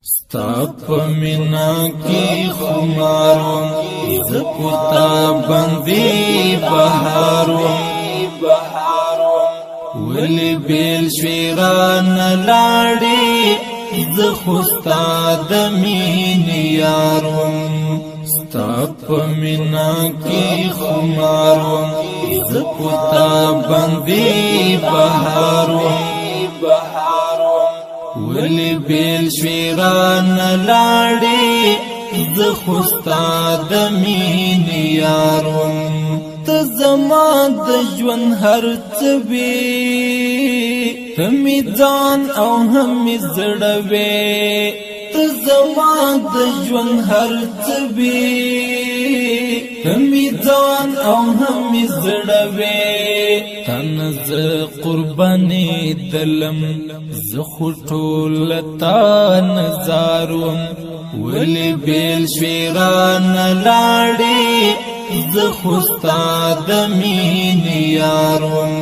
ستاپ مینا کی خمارم زپتا بندی بهارم ولی بیل شویران لاړی زخستا دمین یارم ستاپ مینا کی خمارم زپتا بندی بهارم ولی بیل شویران لاړی زخستا دمین یارم ته زما د ژوند هر څه وې ته مې ځان او هم مې زړه وې ته زما د ژوند هر څه وې ته مې ځان او هم مې زړه وې تن زه قرباني دلم زه خو ټول تا نظارم ولی بیل شویران لاړی زخستا دمین یارم